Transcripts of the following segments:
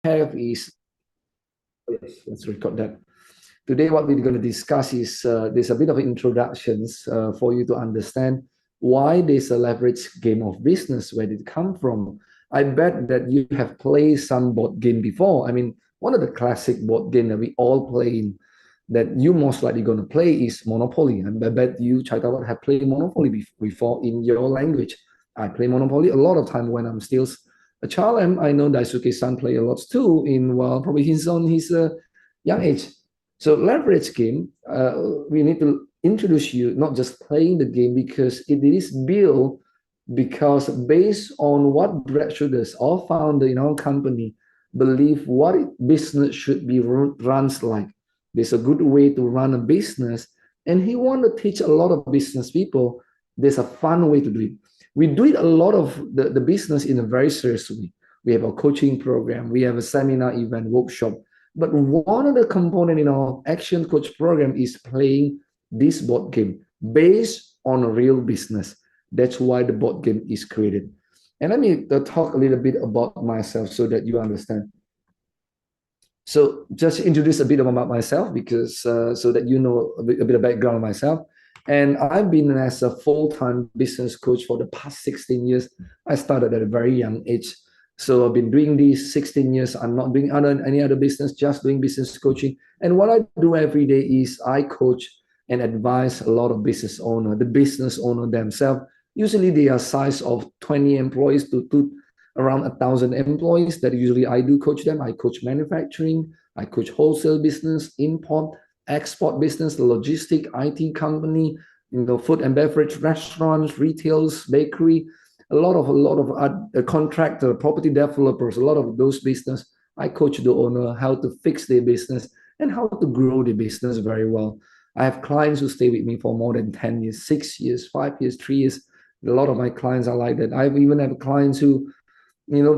have is, yes, let's record that. Today, what we're going to discuss is there's a bit of introductions for you to understand why there's a leverage game of business, where did it come from. I bet that you have played some board game before. I mean, one of the classic board game that we all play in, that you most likely going to play is Monopoly. And I bet you, Chaitawat, have played Monopoly before in your language. I play Monopoly a lot of time when I'm still a child, and I know Daisuke's son play a lot too, in while probably he's on his young age. So leverage game, we need to introduce you not just playing the game, because it is built because based on what Brad Sugars, our founder in our company, believe what business should be runs like. There's a good way to run a business, and he want to teach a lot of business people there's a fun way to do it. We do it a lot of the business in a very serious way. We have a coaching program, we have a seminar, event, workshop. But one of the components in our Action Coach program is playing this board game based on a real business. That's why the board game is created. And let me talk a little bit about myself so that you understand. So just introduce a bit about myself, because so that you know a bit of background on myself. And I've been as a full-time business coach for the past 16 years. I started at a very young age. So I've been doing these 16 years. I'm not doing any other business, just doing business coaching. And what I do every day is I coach and advise a lot of business owner, the business owner themselves. Usually they are size of 20 employees to around 1,000 employees that usually I do coach them. I coach manufacturing, I coach wholesale business, import, export business, logistic, IT company, food and beverage, restaurants, retails, bakery, a lot of contractor, property developers, a lot of those business. I coach the owner how to fix their business and how to grow the business very well. I have clients who stay with me for more than 10 years, 6 years, 5 years, 3 years. A lot of my clients are like that. I even have clients who,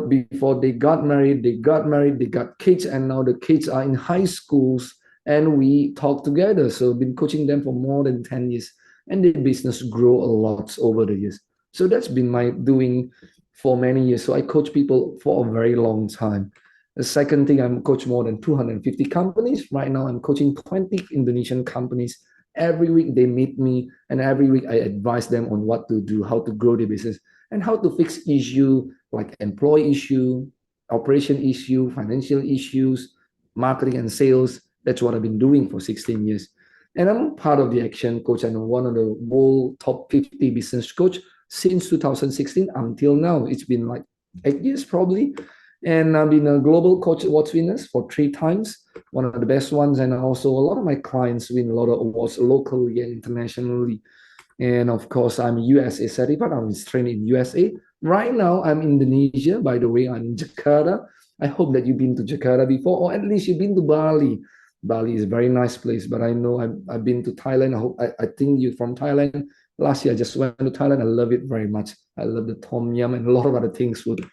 before they got married, they got kids, and now the kids are in high schools, and we talk together. So I've been coaching them for more than 10 years, and the business grow a lot over the years. So that's been my doing for many years. So I coach people for a very long time. The second thing, I'm coach more than 250 companies. Right now, I'm coaching 20 Indonesian companies. Every week they meet me, and every week I advise them on what to do, how to grow the business, and how to fix issue like employee issue, operation issue, financial issues, marketing and sales. That's what I've been doing for 16 years. And I'm part of the Action Coach, and I'm one of the world top 50 business coach since 2016 until now. It's been like 8 years probably. And I've been a global coach awards winner for 3 times, one of the best ones. And also a lot of my clients win a lot of awards locally and internationally. And of course, I'm USA certified. I'm trained in USA. Right now, I'm in Indonesia. By the way, I'm in Jakarta. I hope that you've been to Jakarta before, or at least you've been to Bali. Bali is a very nice place, but I know I've been to Thailand. I think you're from Thailand. Last year, I just went to Thailand. I love it very much. I love the tom yum and a lot of other things. Food.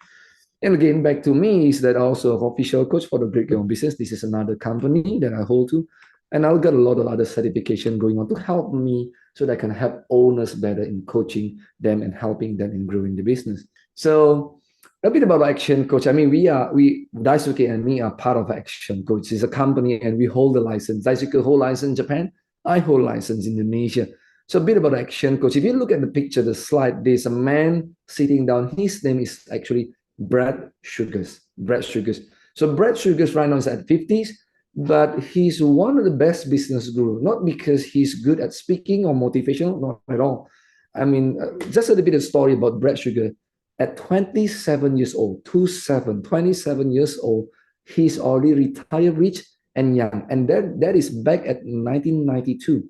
And again, back to me is that also an official coach for the Great Game of Business. This is another company that I hold to. And I'll get a lot of other certification going on to help me so that I can help owners better in coaching them and helping them in growing the business. So a bit about Action Coach. I mean, Daisuke and me are part of Action Coach. It's a company and we hold the license. Daisuke hold license in Japan. I hold license in Indonesia. So a bit about Action Coach. If you look at the picture, the slide, there's a man sitting down. His name is actually Brad Sugars. Brad Sugars. So Brad Sugars right now is at 50s, but he's one of the best business guru, not because he's good at speaking or motivational, not at all. I mean, just a little bit of story about Brad Sugar. At 27 years old, 27 years old, he's already retired rich and young. And that is back at 1992.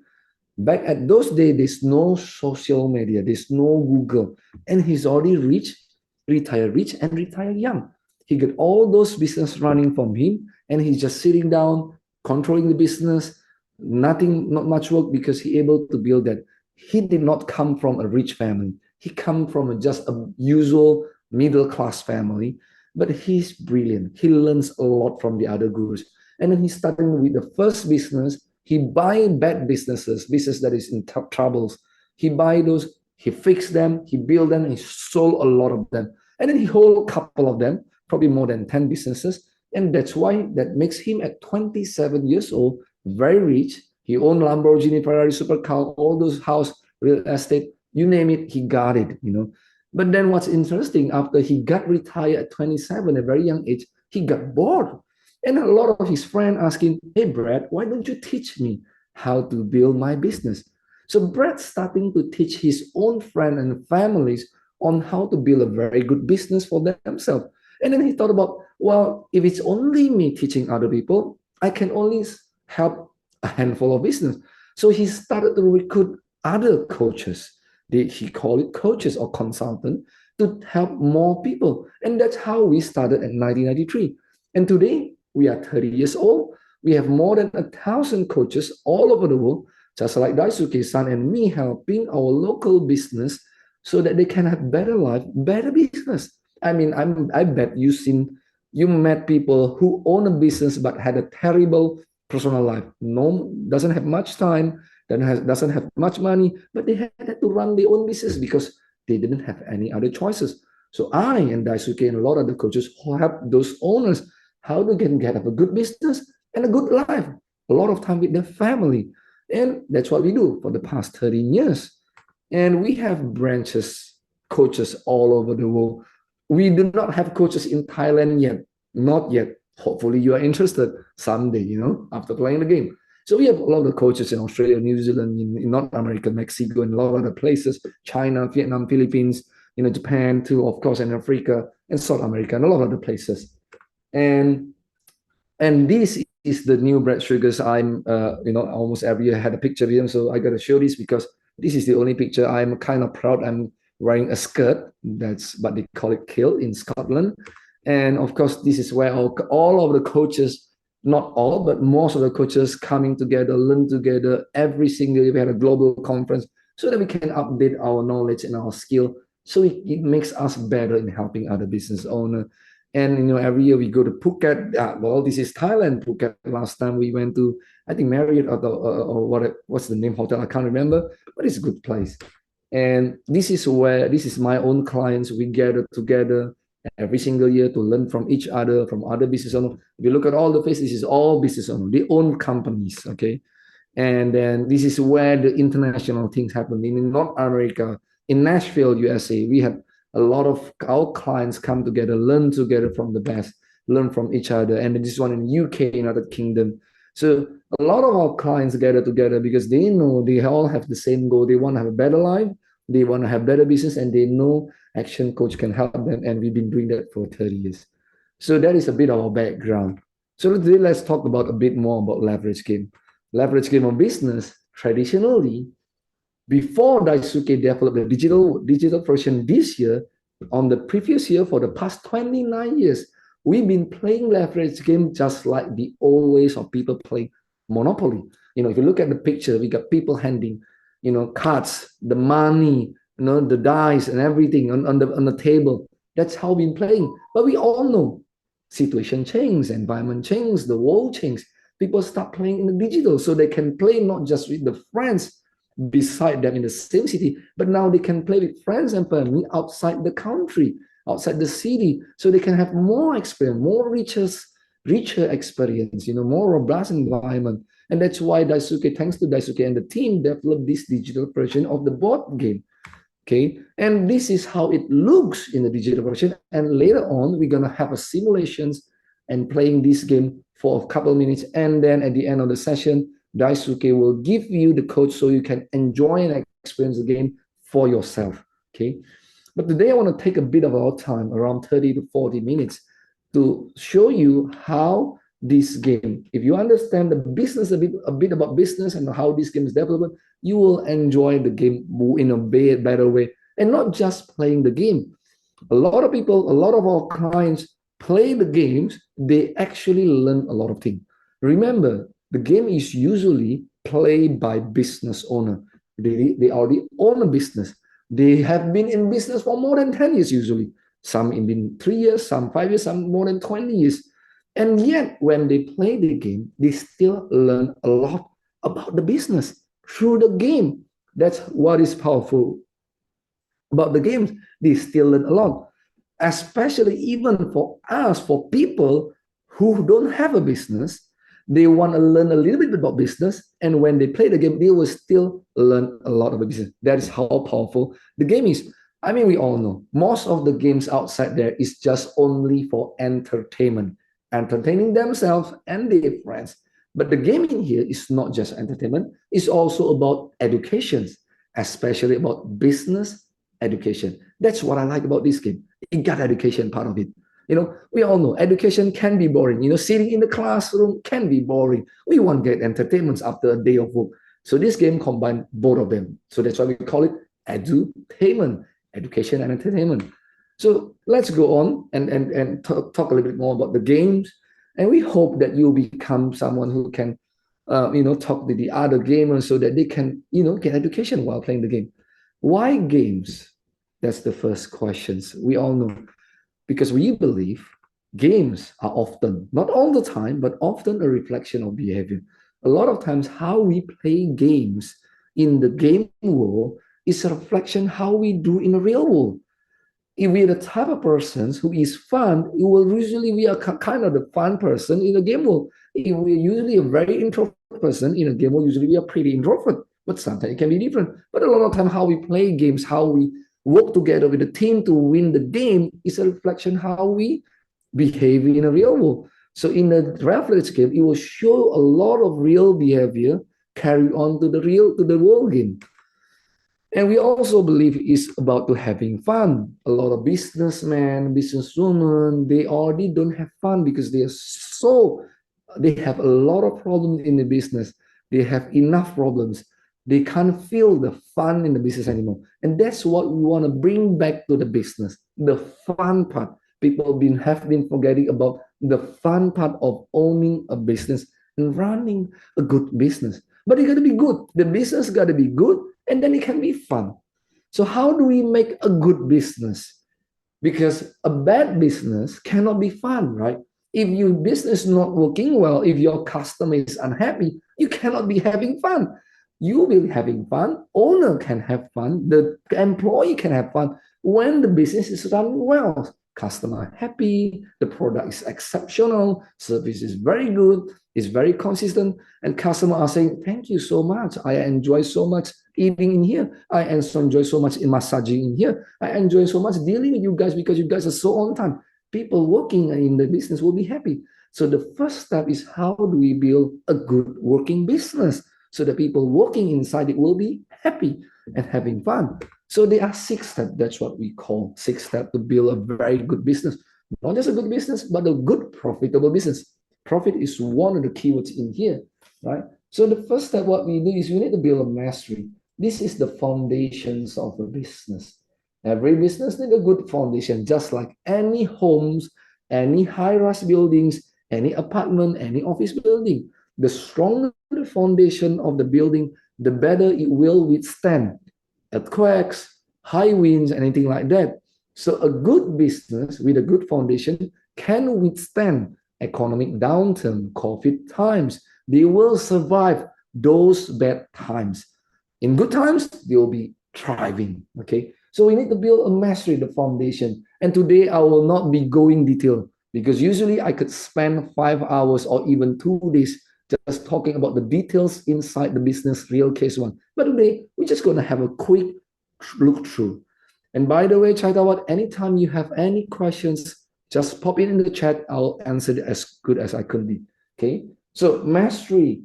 Back at those days, there's no social media, there's no Google. And he's already rich, retired rich, and retired young. He got all those business running from him, and he's just sitting down, controlling the business, not much work, because he able to build that. He did not come from a rich family. He come from just a usual middle-class family, but he's brilliant. He learns a lot from the other gurus. And then he's starting with the first business. He buy bad businesses that is in troubles. He buy those, he fix them, he build them, and he sold a lot of them. And then he hold a couple of them, probably more than 10 businesses. And that's why that makes him at 27 years old, very rich. He owned Lamborghini, Ferrari, supercar, all those house, real estate, you name it, he got it. But then what's interesting, after he got retired at 27, a very young age, he got bored. And a lot of his friends asking, hey, Brad, why don't you teach me how to build my business? So Brad's starting to teach his own friends and families on how to build a very good business for themselves. And then he thought about, well, if it's only me teaching other people, I can only help a handful of business. So he started to recruit other coaches. He called it coaches or consultant to help more people. And that's how we started in 1993. And today we are 30 years old. We have more than 1,000 coaches all over the world, just like Daisuke-san and me, helping our local business so that they can have better life, better business. I mean, I bet you met people who own a business but had a terrible personal life. No, doesn't have much time, doesn't have much money, but they had to run their own business because they didn't have any other choices. So I and Daisuke and a lot of the coaches help those owners how they can get up a good business and a good life, a lot of time with their family. And that's what we do for the past 13 years. And we have branches, coaches all over the world. We do not have coaches in Thailand yet, not yet. Hopefully you are interested someday, after playing the game. So we have a lot of coaches in Australia, New Zealand, in North America, Mexico, and a lot of other places, China, Vietnam, Philippines, Japan too, of course, and Africa, and South America, and a lot of other places. And this is the new Brad Sugars. I'm, almost every year I had a picture of him, so I got to show this because this is the only picture. I'm kind of proud. I'm wearing a skirt. But they call it kilt in Scotland. And of course, this is where all of the coaches, not all, but most of the coaches coming together, learn together every single year. We had a global conference so that we can update our knowledge and our skill. So it makes us better in helping other business owners. And every year we go to Phuket. Well, this is Thailand, Phuket. Last time we went to, I think Marriott or what's the name hotel? I can't remember, but it's a good place. And this is my own clients. We gather together every single year to learn from each other, from other business owners. If you look at all the faces, this is all business owners. They own companies, okay? And then this is where the international things happen. In North America, in Nashville, USA, we had a lot of our clients come together, learn together from the best, learn from each other. And this one in UK, United Kingdom. So a lot of our clients gather together because they know they all have the same goal. They want to have a better life. They want to have better business, and they know Action Coach can help them. And we've been doing that for 30 years. So that is a bit of our background. So today, let's talk about a bit more about leverage game. Leverage game of business, traditionally, before Daisuke developed the digital version this year, on the previous year, for the past 29 years, we've been playing leverage game just like the old ways of people playing Monopoly. If you look at the picture, we got people handing, cards, the money, the dice and everything on the table. That's how we've been playing. But we all know situation changes, environment changes, the world changes. People start playing in the digital so they can play not just with the friends beside them in the same city, but now they can play with friends and family outside the country, outside the city, so they can have more experience, more richer experience, more robust environment. And that's why Daisuke, thanks to Daisuke and the team, developed this digital version of the board game. Okay, and this is how it looks in the digital version. And later on, we're gonna have a simulations and playing this game for a couple of minutes, and then at the end of the session, Daisuke will give you the code so you can enjoy and experience the game for yourself, okay? But today I want to take a bit of our time, around 30 to 40 minutes, to show you how this game, if you understand the business, a bit about business and how this game is developed, you will enjoy the game in a better way. And not just playing the game. A lot of people, a lot of our clients play the games, they actually learn a lot of things. Remember, the game is usually played by business owner. They already own a business. They have been in business for more than 10 years usually. Some in 3 years, some 5 years, some more than 20 years. And yet, when they play the game, they still learn a lot about the business through the game. That's what is powerful about the games. They still learn a lot, especially even for us, for people who don't have a business, they want to learn a little bit about business, and when they play the game, they will still learn a lot of business. That is how powerful the game is. I mean, we all know most of the games outside there is just only for entertainment, entertaining themselves and their friends. But the game in here is not just entertainment, it's also about education, especially about business education. That's what I like about this game. It got education part of it. We all know education can be boring. Sitting in the classroom can be boring. We want to get entertainment after a day of work. So this game combines both of them. So that's why we call it edutainment, education and entertainment. So let's go on and talk a little bit more about the games. And we hope that you become someone who can, talk to the other gamers so that they can, get education while playing the game. Why games? That's the first questions. We all know. Because we believe games are often, not all the time, but often a reflection of behavior. A lot of times how we play games in the game world is a reflection how we do in the real world. If we're the type of persons who is fun, we are kind of the fun person in the game world. If we're usually a very introvert person in a game world, usually we are pretty introvert, but sometimes it can be different. But a lot of time how we play games, how we work together with the team to win the game is a reflection how we behave in a real world. So in the reference game, it will show a lot of real behavior carry on to the world game. And we also believe it's about to having fun. A lot of businessmen, businesswomen, they already don't have fun because they have a lot of problems in the business. They have enough problems. They can't feel the fun in the business anymore. And that's what we want to bring back to the business, the fun part. People have been forgetting about the fun part of owning a business and running a good business. But it got to be good. The business got to be good, and then it can be fun. So how do we make a good business? Because a bad business cannot be fun, right? If your business is not working well, if your customer is unhappy, you cannot be having fun. You will be having fun, owner can have fun, the employee can have fun when the business is running well. Customer happy, the product is exceptional, service is very good, it's very consistent, and customer are saying, thank you so much. I enjoy so much eating in here. I enjoy so much in massaging in here. I enjoy so much dealing with you guys because you guys are so on time. People working in the business will be happy. So the first step is how do we build a good working business so that people working inside it will be happy and having fun. So there are 6 steps. That's what we call 6 steps to build a very good business. Not just a good business, but a good profitable business. Profit is one of the keywords in here, right? So the first step, what we do is we need to build a mastery. This is the foundations of a business. Every business needs a good foundation, just like any homes, any high-rise buildings, any apartment, any office building. The stronger the foundation of the building, the better it will withstand earthquakes, high winds, anything like that. So a good business with a good foundation can withstand economic downturn, COVID times. They will survive those bad times. In good times, they will be thriving. Okay, so we need to build a mastery, the foundation. And today I will not be going detail because usually I could spend 5 hours or even 2 days just talking about the details inside the business real case one. But today, we're just going to have a quick look through. And by the way, Chaitawat, anytime you have any questions, just pop it in the chat. I'll answer it as good as I could be. Okay. So mastery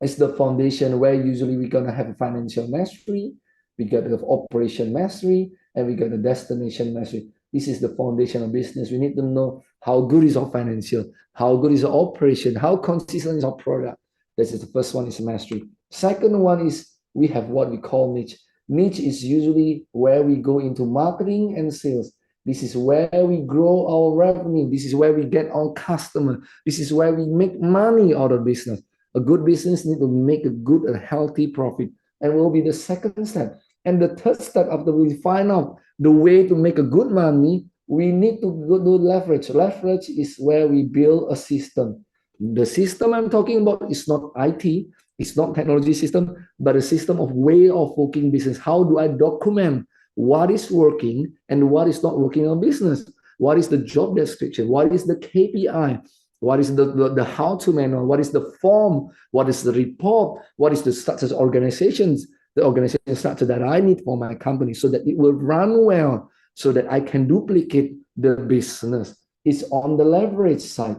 is the foundation where usually we're going to have a financial mastery, we got the operation mastery, and we got the destination mastery. This is the foundation of business. We need to know how good is our financial, how good is our operation, how consistent is our product. This is the first one is mastery. Second one is we have what we call niche. Niche is usually where we go into marketing and sales. This is where we grow our revenue. This is where we get our customer. This is where we make money out of business. A good business needs to make a good and healthy profit, and will be the second step. And the third step, after we find out the way to make a good money, we need to go do leverage. Leverage is where we build a system. The system I'm talking about is not IT, it's not technology system, but a system of way of working business. How do I document what is working and what is not working on business? What is the job description? What is the KPI? what is the how-to manual, what is the form, what is the report, what is the structures the organization structure that I need for my company so that it will run well, so that I can duplicate the business. It's on the leverage side.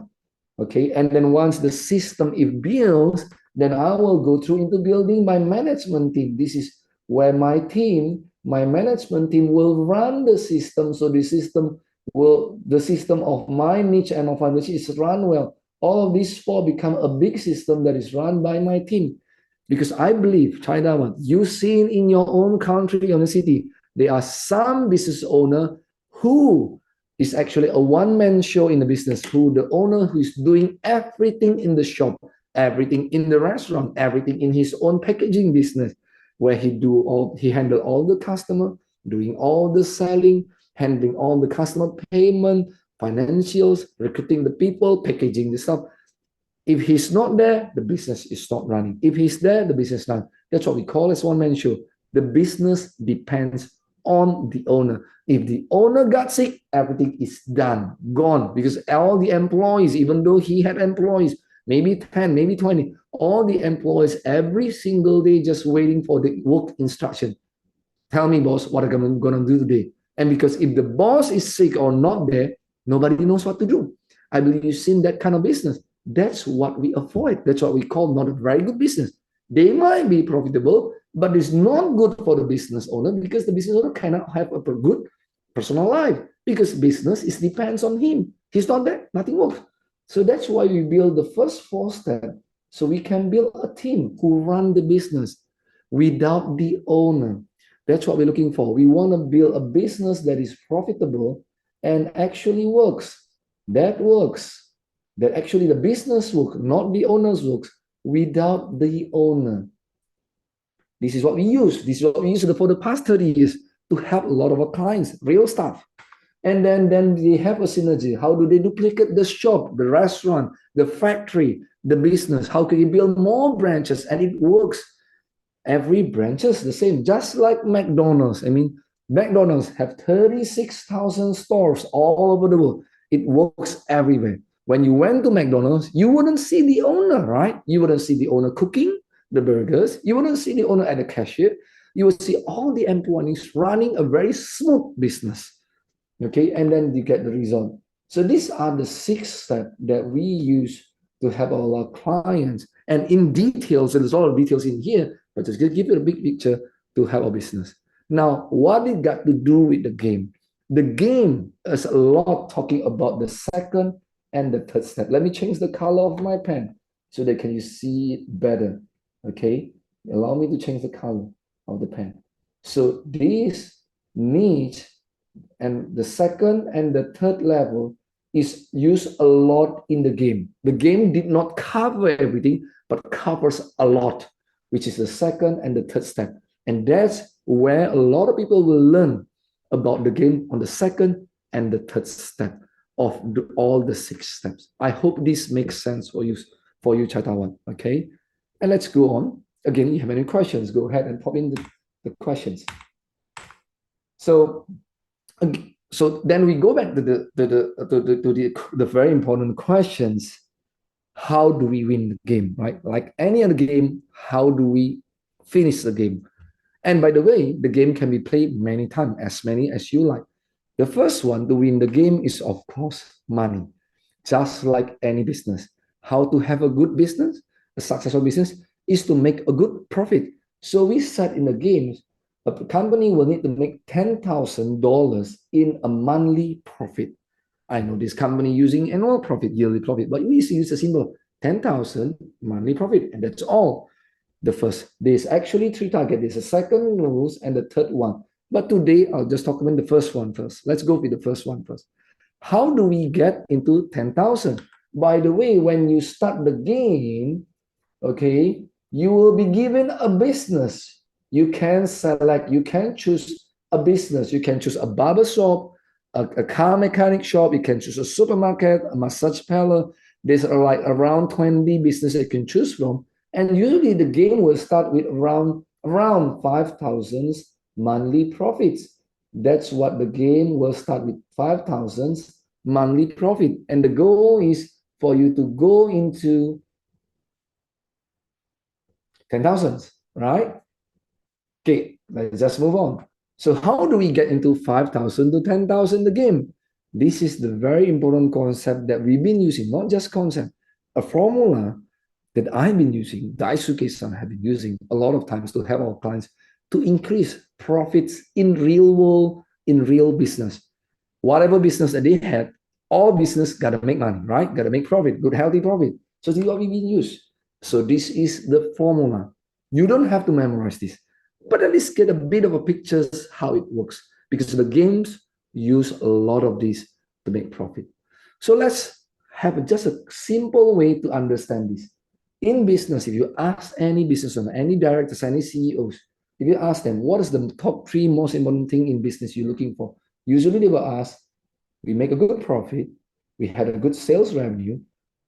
Okay, and then once the system is built, then I will go through into building my management team. This is where my management team will run the system. So the system of my niche and of my niche is run well. All of these four become a big system that is run by my team. Because I believe, China, you see in your own country, in the city, there are some business owner who is actually a one-man show in the business, who the owner who is doing everything in the shop, everything in the restaurant, everything in his own packaging business, where he handle all the customer, doing all the selling, handling all the customer payment, financials, recruiting the people, packaging the stuff. If he's not there, the business is not running. If he's there, the business is done. That's what we call as one-man show. The business depends on the owner. If the owner got sick, everything is done, gone. Because all the employees, even though he had employees, maybe 10, maybe 20, all the employees every single day just waiting for the work instruction. Tell me, boss, what am I going to do today? And because if the boss is sick or not there, nobody knows what to do. I believe you've seen that kind of business. That's what we avoid. That's what we call not a very good business. They might be profitable, but it's not good for the business owner, because the business owner cannot have a good personal life, because business depends on him. He's not there, nothing works. So that's why we build the first 4 steps, so we can build a team who run the business without the owner. That's what we're looking for. We want to build a business that is profitable and actually works. That actually the business works, not the owner's works, without the owner. This is what we use. This is what we use for the past 30 years to help a lot of our clients, real stuff. And then they have a synergy. How do they duplicate the shop, the restaurant, the factory, the business? How can you build more branches? And it works. Every branch is the same, just like McDonald's. I mean, McDonald's have 36,000 stores all over the world. It works everywhere. When you went to McDonald's, you wouldn't see the owner, right? You wouldn't see the owner cooking the burgers. You wouldn't see the owner at the cashier. You would see all the employees running a very smooth business. Okay, and then you get the result. So these are the 6 steps that we use to help our clients. And in details, so there's a lot of details in here, but just give you a big picture to help our business. Now, what it got to do with the game? The game is a lot talking about the second and the third step. Let me change the color of my pen so that can you see it better. Okay, allow me to change the color of the pen. So this niche and the second and the third level is used a lot in the game. The game did not cover everything, but covers a lot, which is the second and the third step. And that's where a lot of people will learn about the game on the second and the third step of all the 6 steps. I hope this makes sense for you, Chaitawan. Okay, and let's go on. Again, you have any questions, go ahead and pop in the questions. So then we go back to the very important questions. How do we win the game, right? Like any other game, how do we finish the game? And by the way, the game can be played many times, as many as you like. The first one to win the game is, of course, money. Just like any business. How to have a good business, a successful business, is to make a good profit. So we said in the games, a company will need to make $10,000 in a monthly profit. I know this company using annual profit, yearly profit, but we use a simple 10,000 monthly profit, and that's all. There's actually 3 targets. There's a second rules and the third one. But today, I'll just talk about the first one first. Let's go with the first one first. How do we get into 10,000? By the way, when you start the game, okay, you will be given a business. You can select, you can choose a business. You can choose a barber shop, a car mechanic shop. You can choose a supermarket, a massage parlor. There's like around 20 businesses you can choose from. And usually the game will start with around 5,000 monthly profits. That's what the game will start with, 5,000 monthly profit. And the goal is for you to go into 10,000, right? Okay, let's just move on. So how do we get into 5,000 to 10,000 the game? This is the very important concept that we've been using, not just concept, a formula that I've been using, Daisuke-san have been using a lot of times to help our clients to increase profits in real world, in real business. Whatever business that they had, all business got to make money, right? Got to make profit, good, healthy profit. So this is what we've been used. So this is the formula. You don't have to memorize this, but at least get a bit of a picture how it works, because the games use a lot of this to make profit. So let's have just a simple way to understand this. In business, if you ask any business owner, any directors, any CEOs, if you ask them, what is the top 3 most important thing in business you're looking for? Usually they will ask, we make a good profit, we had a good sales revenue,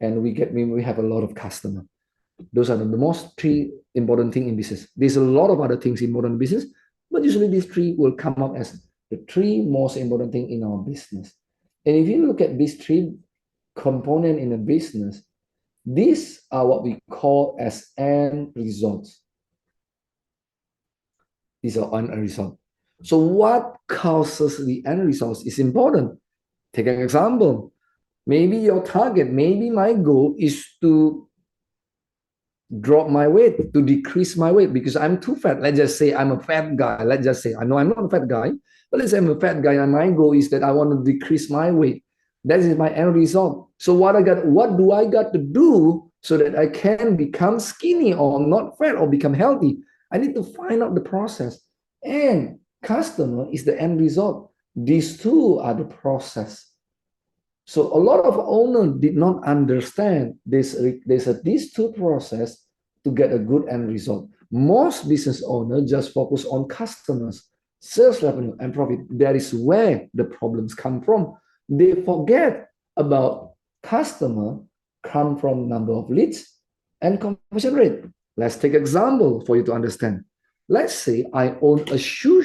and we have a lot of customer. Those are the most 3 important things in business. There's a lot of other things important in business, but usually these 3 will come up as the 3 most important things in our business. And if you look at these 3 components in a business, these are what we call as end results. These are end results. So what causes the end results is important. Take an example. Maybe your target, maybe my goal is to drop my weight, to decrease my weight because I'm too fat. Let's just say I'm a fat guy. Let's just say, I know I'm not a fat guy, but let's say I'm a fat guy and my goal is that I want to decrease my weight. That is my end result. So what do I got to do so that I can become skinny or not fat or become healthy? I need to find out the process. And customer is the end result. These 2 are the process. So a lot of owners did not understand these 2 process to get a good end result. Most business owners just focus on customers, sales revenue, and profit. That is where the problems come from. They forget about customer come from number of leads and conversion rate. Let's take example for you to understand. Let's say I own a shoe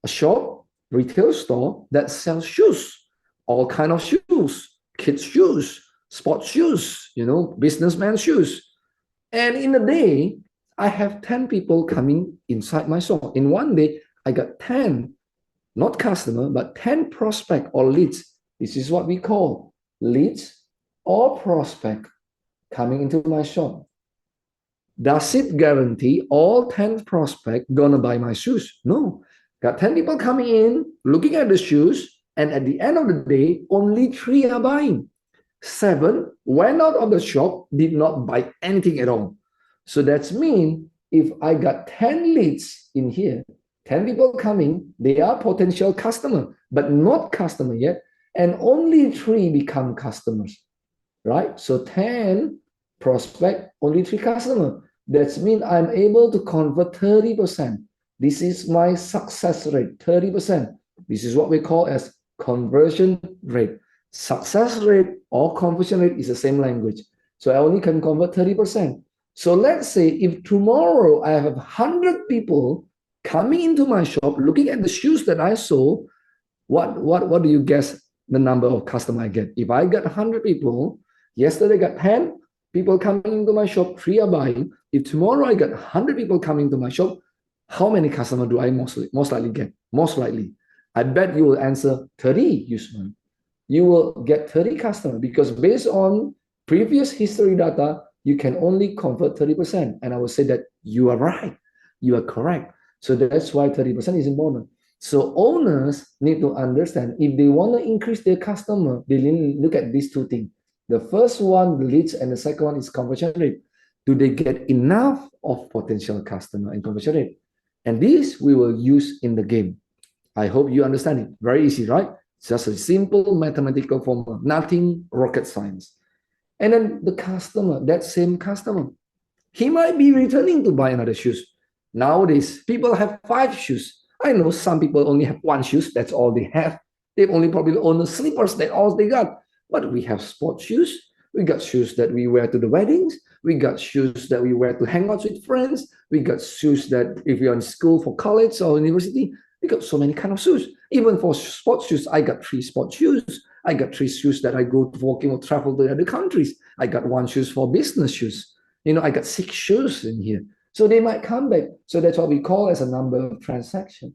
shop, retail store that sells shoes, all kind of shoes, kids shoes, sports shoes, businessman shoes. And in a day, I have 10 people coming inside my store. In one day, I got 10, not customer, but 10 prospect or leads. This is what we call leads or prospect coming into my shop. Does it guarantee all 10 prospects gonna buy my shoes? No. Got 10 people coming in, looking at the shoes, and at the end of the day, only 3 are buying. 7 went out of the shop, did not buy anything at all. So that's mean if I got 10 leads in here, 10 people coming, they are potential customer, but not customer yet, and only 3 become customers, right? So 10 prospect, only 3 customer. That means I'm able to convert 30%. This is my success rate, 30%. This is what we call as conversion rate. Success rate or conversion rate is the same language. So I only can convert 30%. So let's say if tomorrow I have 100 people coming into my shop, looking at the shoes that I sold, what do you guess the number of customers I get? If I got 100 people, yesterday I got 10 people coming into my shop, 3 are buying. If tomorrow I got 100 people coming to my shop, how many customers do I most likely get? Most likely. I bet you will answer 30, Yusman. You will get 30 customers because based on previous history data, you can only convert 30%. And I will say that you are right. You are correct. So that's why 30% is important. So owners need to understand if they want to increase their customer, they need to look at these 2 things. The first one, the leads, and the second one is conversion rate. Do they get enough of potential customer and conversion rate? And this we will use in the game. I hope you understand it. Very easy, right? It's just a simple mathematical formula, nothing rocket science. And then the customer, that same customer, he might be returning to buy another shoes. Nowadays, people have 5 shoes. I know some people only have 1 shoes. That's all they have. They only probably own the slippers. That's all they got. But we have sports shoes. We got shoes that we wear to the weddings. We got shoes that we wear to hang out with friends. We got shoes that if you're in school for college or university, we got so many kind of shoes. Even for sports shoes, I got 3 sports shoes. I got 3 shoes that I go to walking or travel to other countries. I got 1 shoes for business shoes. I got 6 shoes in here. So they might come back. So that's what we call as a number of transaction.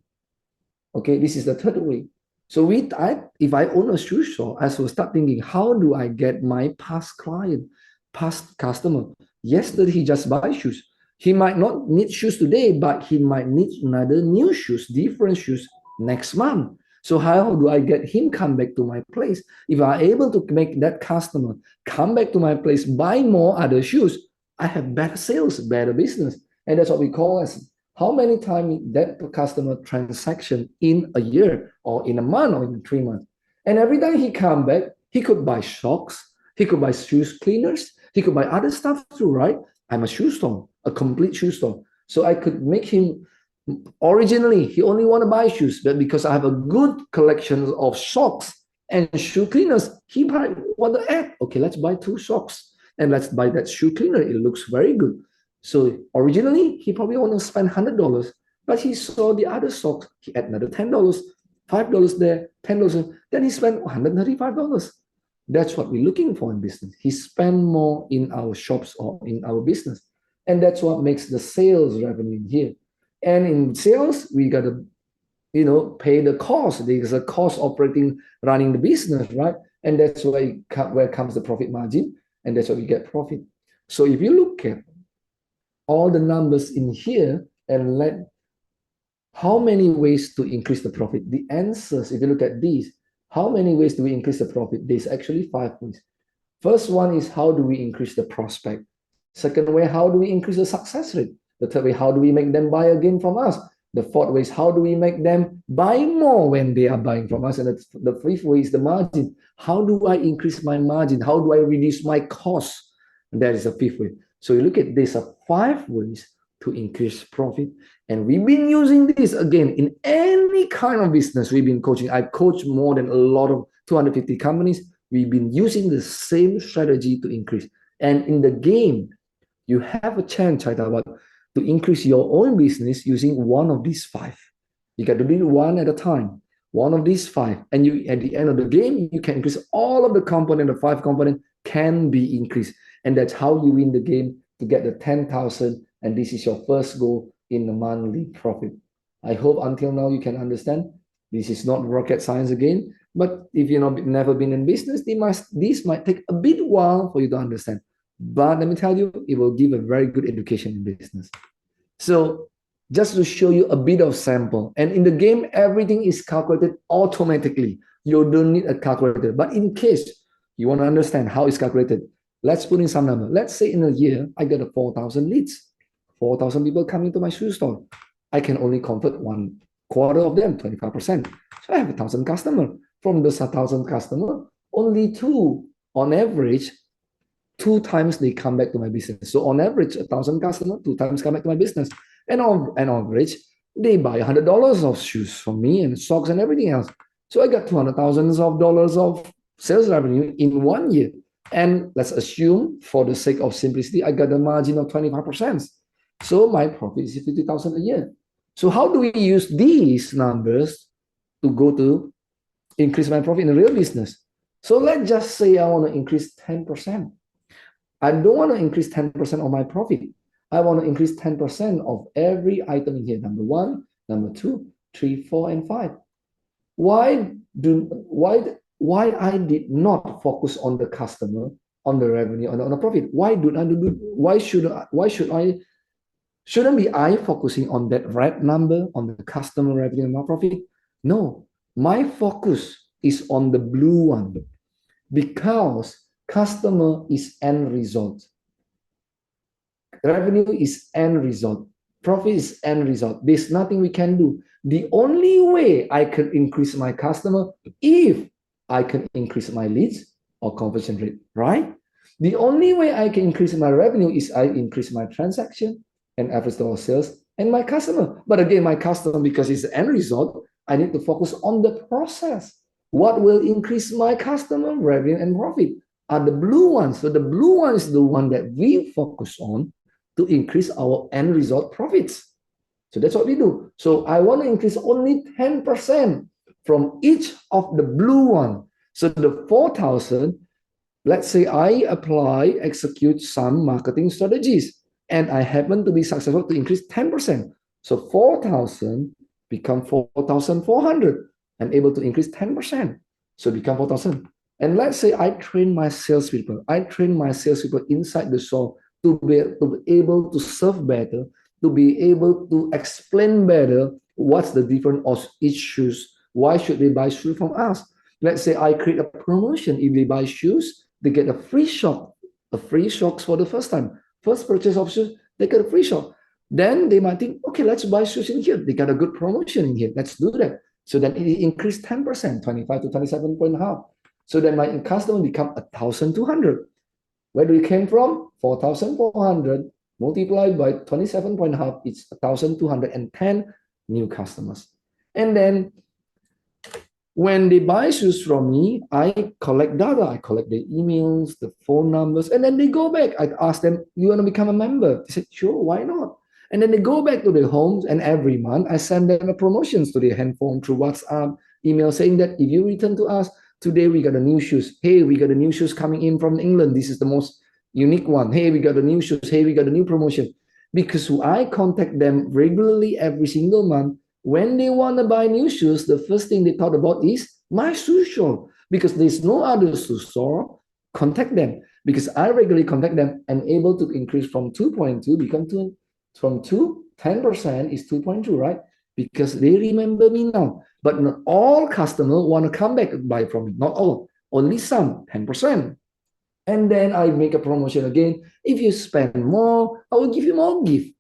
Okay, this is the third way. So if I own a shoe store, I will start thinking, how do I get my past client, past customer? Yesterday, he just buy shoes. He might not need shoes today, but he might need another new shoes, different shoes next month. So how do I get him come back to my place? If I'm able to make that customer come back to my place, buy more other shoes, I have better sales, better business. And that's what we call as how many times that customer transaction in a year or in a month or in 3 months. And every time he come back, he could buy socks, he could buy shoes cleaners, he could buy other stuff too, right? I'm a shoe store, a complete shoe store. So I could make him, originally, he only want to buy shoes, but because I have a good collection of socks and shoe cleaners, he might want to add, okay, let's buy 2 socks and let's buy that shoe cleaner. It looks very good. So originally, he probably want to spend $100, but he saw the other socks. He add another $10, $5 there, $10. Then he spent $135. That's what we're looking for in business. He spend more in our shops or in our business. And that's what makes the sales revenue here. And in sales, we got to, pay the cost. There's a cost operating, running the business, right? And that's where comes the profit margin. And that's where we get profit. So if you look at all the numbers in here and how many ways to increase the profit? The answers, if you look at these, how many ways do we increase the profit? There's actually 5 ways. First one is how do we increase the prospect? Second way, how do we increase the success rate? The third way, how do we make them buy again from us? The fourth way is how do we make them buy more when they are buying from us? And the fifth way is the margin. How do I increase my margin? How do I reduce my cost? And that is the fifth way. So you look at these are 5 ways to increase profit. And we've been using this again in any kind of business we've been coaching. I've coached more than a lot of 250 companies. We've been using the same strategy to increase. And in the game, you have a chance, to increase your own business using one of these 5. You got to do it one at a time, one of these 5. And you, at the end of the game, you can increase all of the component, the 5 component can be increased. And that's how you win the game to get the 10,000. And this is your first goal in the monthly profit. I hope until now you can understand. This is not rocket science again. But if you've never been in business, this might take a bit while for you to understand. But let me tell you, it will give a very good education in business. So just to show you a bit of sample. And in the game, everything is calculated automatically. You don't need a calculator. But in case you want to understand how it's calculated, let's put in some number. Let's say in a year, I get 4,000 leads. 4,000 people coming to my shoe store. I can only convert 1/4 of them, 25%. So I have 1,000 customers. From those 1,000 customers, only 2, on average, 2 times they come back to my business. So on average, 1,000 customers, 2 times come back to my business. And on average, they buy $100 of shoes from me and socks and everything else. So I got $200,000 of sales revenue in 1 year. And let's assume, for the sake of simplicity, I got a margin of 25%. So my profit is 50,000 a year. So how do we use these numbers to go to increase my profit in a real business? So let's just say I want to increase 10%. I don't want to increase 10% of my profit. I want to increase 10% of every item in here. Number 1, number 2, 3, 4, and 5. Why I did not focus on the customer, on the revenue, on the profit? Shouldn't be I focusing on that red number, on the customer revenue and my profit? No, my focus is on the blue one, because customer is end result. Revenue is end result. Profit is end result. There's nothing we can do. The only way I can increase my customer if I can increase my leads or conversion rate, right? The only way I can increase my revenue is I increase my transaction and average dollar sales and my customer. But again, my customer, because it's the end result, I need to focus on the process. What will increase my customer revenue and profit are the blue ones. So the blue one is the one that we focus on to increase our end result profits. So that's what we do. So I want to increase only 10% from each of the blue one. So the 4,000, let's say I execute some marketing strategies, and I happen to be successful to increase 10%. So 4,000 become 4,400. I'm able to increase 10%. So become 4,000. And let's say I train my salespeople. I train my salespeople inside the store to be able to serve better, to be able to explain better what's the difference of each shoes. Why should they buy shoes from us? Let's say I create a promotion. If they buy shoes, they get a free shop for the first time. First purchase of shoes, they get a free shop. Then they might think, okay, let's buy shoes in here. They got a good promotion in here. Let's do that. So then it increased 10%, 25 to 27.5. So then my customer become 1,200. Where do it came from? 4,400 multiplied by 27.5. It's 1,210 new customers. And then when they buy shoes from me, I collect data. I collect their emails, the phone numbers, and then they go back. I ask them, you want to become a member? They said, sure, why not? And then they go back to their homes, and every month I send them a promotions to their handphone through WhatsApp, email, saying that if you return to us, today we got a new shoes. Hey, we got a new shoes coming in from England. This is the most unique one. Hey, we got a new shoes. Hey, we got a new promotion. Because I contact them regularly every single month. When they want to buy new shoes, the first thing they thought about is my shoe store. Because there's no other shoe store, contact them. Because I regularly contact them and able to increase from 2.2 become 2, from 2, 10% is 2.2, right? Because they remember me now. But not all customers want to come back and buy from me. Not all, only some, 10%. And then I make a promotion again. If you spend more, I will give you more gift.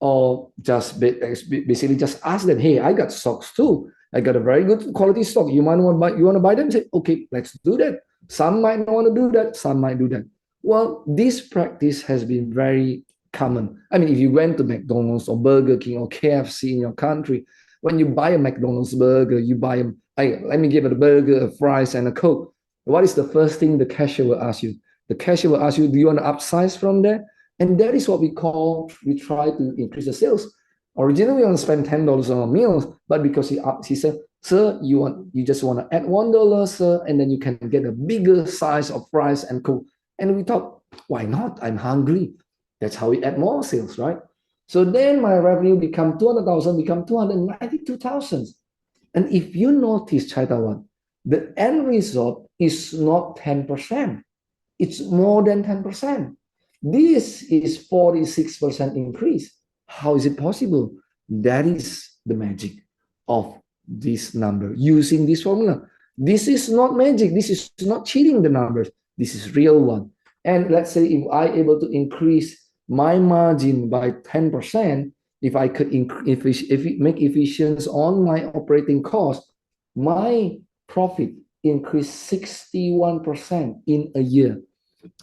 Or just basically just ask them, hey, I got stocks too. I got a very good quality stock. You want to buy them? Say, okay, let's do that. Some might not want to do that. Some might do that. Well, this practice has been very common. I mean, if you went to McDonald's or Burger King or KFC in your country, when you buy a McDonald's burger, you buy them. Let me give it a burger, a fries, and a Coke. What is the first thing the cashier will ask you? The cashier will ask you, do you want to upsize from there? And that is what we try to increase the sales. Originally, we want to spend $10 on meals, but because he said, sir, you just want to add $1, sir, and then you can get a bigger size of fries and Coke. And we thought, why not? I'm hungry. That's how we add more sales, right? So then my revenue become 200,000, become 292,000. And if you notice, Chaitawan, the end result is not 10%. It's more than 10%. This is 46% increase. How is it possible? That is the magic of this number, using this formula. This is not magic. This is not cheating the numbers. This is real one. And let's say if I able to increase my margin by 10%, if I could make efficiency on my operating cost, my profit increased 61% in a year.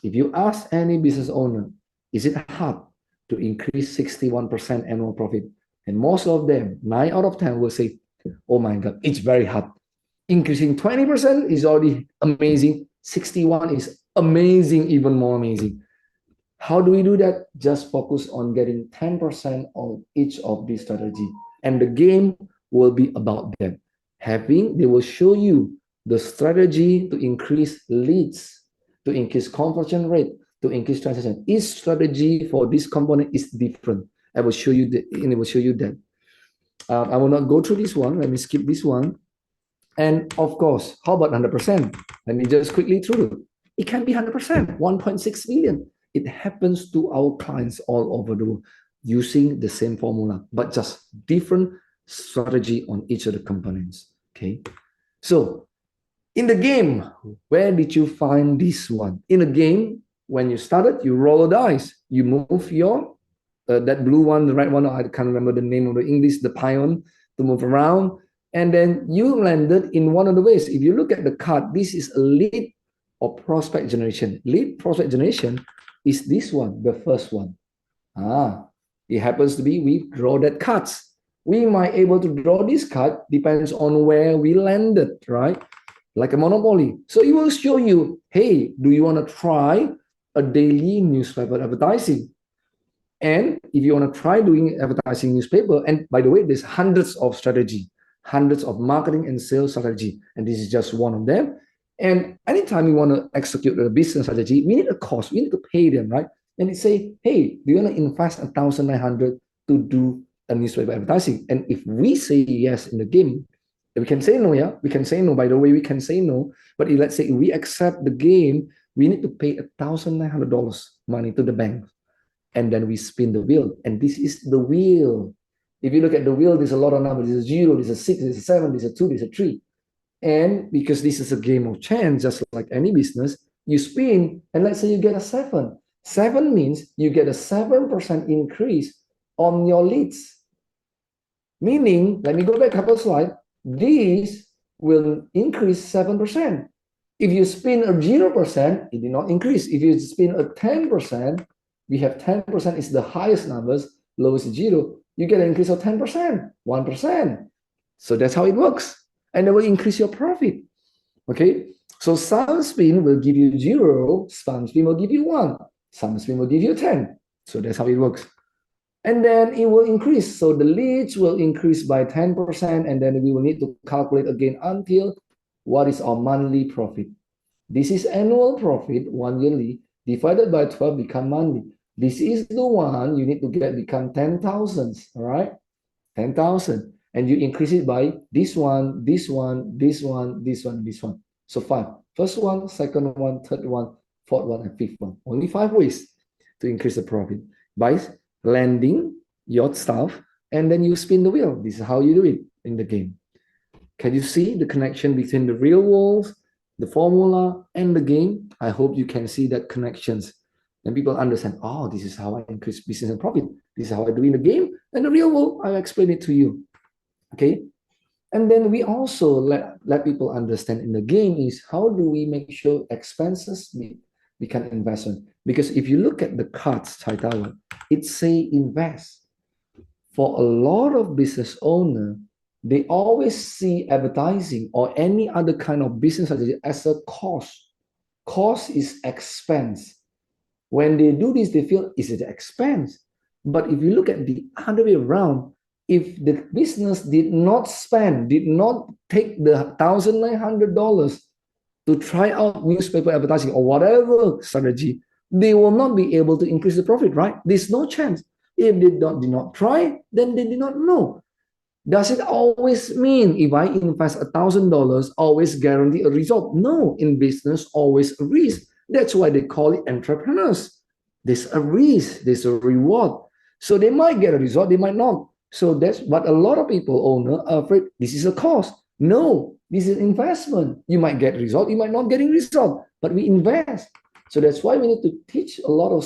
If you ask any business owner, is it hard to increase 61% annual profit? And most of them, 9 out of 10 will say, oh my God, it's very hard. Increasing 20% is already amazing. 61 is amazing, even more amazing. How do we do that? Just focus on getting 10% on each of these strategy. And the game will be about them. They will show you the strategy to increase leads, to increase conversion rate, to increase transaction. Each strategy for this component is different. I will show you and it will show you that. I will not go through this one. Let me skip this one. And of course, how about 100%? Let me just quickly through. It can be 100%, 1.6 million. It happens to our clients all over the world using the same formula, but just different strategy on each of the components. Okay. So in the game, where did you find this one? In the game, when you started, you roll a dice. You move your, that blue one, the right one, I can't remember the name of the English, the pion, to move around. And then you landed in one of the ways. If you look at the card, this is a lead or prospect generation. Lead prospect generation is this one, the first one. It happens to be we draw that cards. We might able to draw this card, depends on where we landed, right? Like a Monopoly. So it will show you, hey, do you want to try a daily newspaper advertising? And if you want to try doing advertising newspaper, and by the way, there's hundreds of strategy, hundreds of marketing and sales strategy, and this is just one of them. And anytime we want to execute a business strategy, we need a cost. We need to pay them, right? And they say, hey, do you want to invest 1,900 to do a newspaper advertising? And if we say yes in the game, we can say no, yeah? We can say no. By the way, we can say no. But if, let's say we accept the game, we need to pay $1,900 money to the bank. And then we spin the wheel. And this is the wheel. If you look at the wheel, there's a lot of numbers. There's a 0, there's a 6, there's a 7, there's a 2, there's a 3. And because this is a game of chance, just like any business, you spin, and let's say you get a 7. 7 means you get a 7% increase on your leads. Meaning, let me go back a couple of slides. These will increase 7%. If you spin a 0%, it did not increase. If you spin a 10%, we have 10% is the highest numbers, lowest is 0. You get an increase of 10%, 1%. So that's how it works. And it will increase your profit. Okay, so some spin will give you 0, some spin will give you 1, some spin will give you 10. So that's how it works. And then it will increase. So the leads will increase by 10%, and then we will need to calculate again until what is our monthly profit. This is annual profit, 1 yearly, divided by 12 become monthly. This is the one you need to get become 10,000, all right? 10,000. And you increase it by this one, this one, this one, this one, this one. So 5. First one, second one, third one, fourth one, and fifth one. Only 5 ways to increase the profit. By landing your stuff, and then you spin the wheel. This is how you do it in the game. Can you see the connection between the real world, the formula, and the game? I hope you can see that connections. And people understand, oh, this is how I increase business and profit. This is how I do in the game. And the real world, I'll explain it to you. Okay? And then we also let people understand in the game is how do we make sure expenses become investment? Because if you look at the cards, Chaitala, it say invest. For a lot of business owner, they always see advertising or any other kind of business as a cost. Cost is expense. When they do this, they feel it's an expense. But if you look at the other way around, if the business did not take the $1,900 to try out newspaper advertising or whatever strategy, they will not be able to increase the profit, right? There's no chance. If they did not try, then they did not know. Does it always mean if I invest $1,000, always guarantee a result? No, in business, always a risk. That's why they call it entrepreneurs. There's a risk, there's a reward. So they might get a result, they might not. So that's what a lot of people owner are afraid. This is a cost. No, this is investment. You might get result, you might not getting result, but we invest. So that's why we need to teach a lot of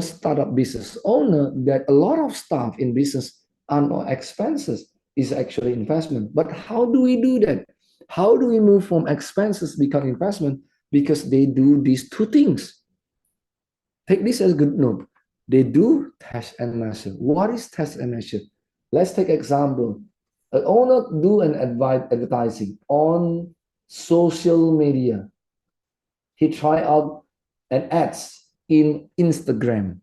startup business owner that a lot of stuff in business are not expenses, is actually investment. But how do we do that? How do we move from expenses become investment? Because they do these 2 things. Take this as a good note. They do test and measure. What is test and measure? Let's take example. An owner do an advertising on social media. He try out an ads in Instagram.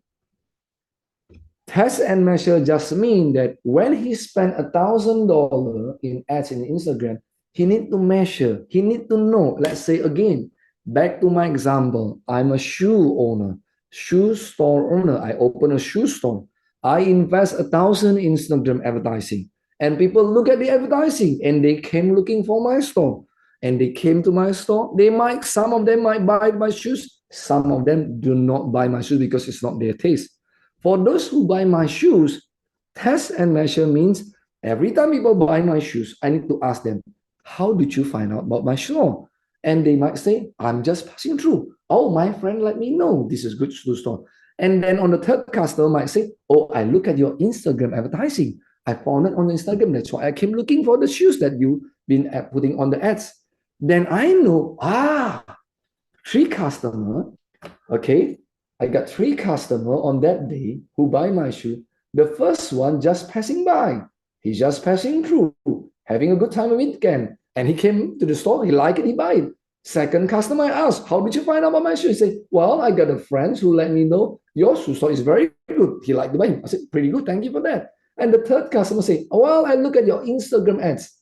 Test and measure just mean that when he spent $1,000 in ads in Instagram, he need to measure. He need to know. Let's say again, back to my example. I'm a shoe owner. Shoe store owner. I open a shoe store. I invest $1,000 in Instagram advertising, and people look at the advertising and they came looking for my store, and they came to my store. Some of them might buy my shoes. Some of them do not buy my shoes because it's not their taste. For those who buy my shoes, test and measure means every time people buy my shoes, I need to ask them, how did you find out about my store? And they might say, I'm just passing through. Oh, my friend let me know this is good shoe store. And then on the third customer might say, oh, I look at your Instagram advertising. I found it on Instagram. That's why I came looking for the shoes that you've been putting on the ads. Then I know, 3 customers, okay? I got 3 customers on that day who buy my shoe. The first one just passing by. He's just passing through, having a good time of weekend. And he came to the store, he liked it, he buy it. Second customer I asked, how did you find out about my shoe? He said, well, I got a friend who let me know your shoe store is very good. He liked the buy. I said, pretty good, thank you for that. And the third customer said, well, I look at your Instagram ads.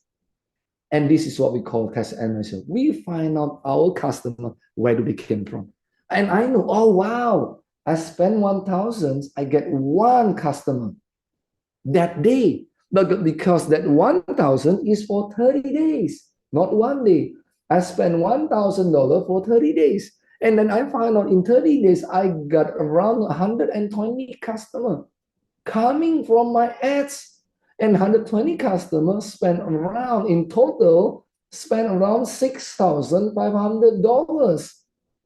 And this is what we call test and measure. We find out our customer, where do they came from. And I know, oh, wow, I spend 1,000, I get one customer that day. But because that 1,000 is for 30 days, not one day. I spend $1,000 for 30 days. And then I find out in 30 days, I got around 120 customers coming from my ads. And 120 customers spend around, in total, spend around $6,500.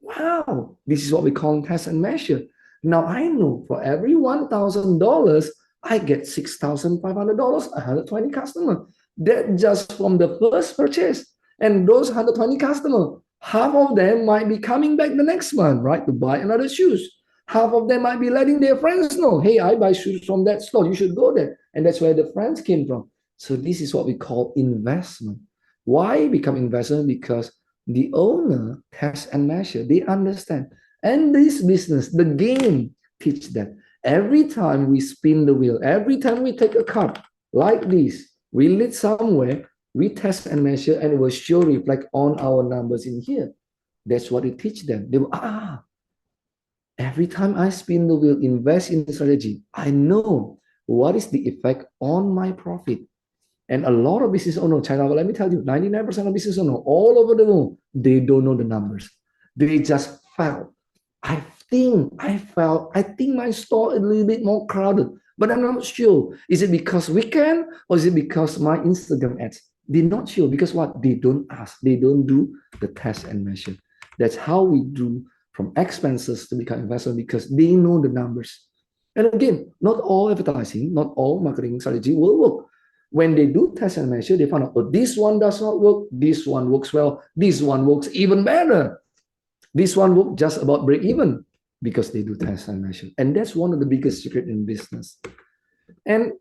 Wow, this is what we call test and measure. Now I know for every $1,000, I get $6,500, 120 customers. That just from the first purchase. And those 120 customers, half of them might be coming back the next month, right, to buy another shoes. Half of them might be letting their friends know, hey, I buy shoes from that store, you should go there. And that's where the friends came from. So this is what we call investment. Why become investment? Because the owner test and measure, they understand. And this business, the game, teach them. Every time we spin the wheel, every time we take a card like this, we lead somewhere, we test and measure, and it will show reflect on our numbers in here. That's what it teach them. They will, every time I spin the wheel, invest in strategy, I know what is the effect on my profit. And a lot of business owners, China, let me tell you, 99% of business owners all over the world, they don't know the numbers. They just felt. I think my store is a little bit more crowded, but I'm not sure. Is it because weekend or is it because my Instagram ads? They're not sure because what? They don't ask. They don't do the test and measure. That's how we do from expenses to become investment because they know the numbers. And again, not all advertising, not all marketing strategy will work. When they do test and measure, they find out, oh, this one does not work, this one works well, this one works even better. This one works just about break even because they do test and measure. And that's one of the biggest secret in business. And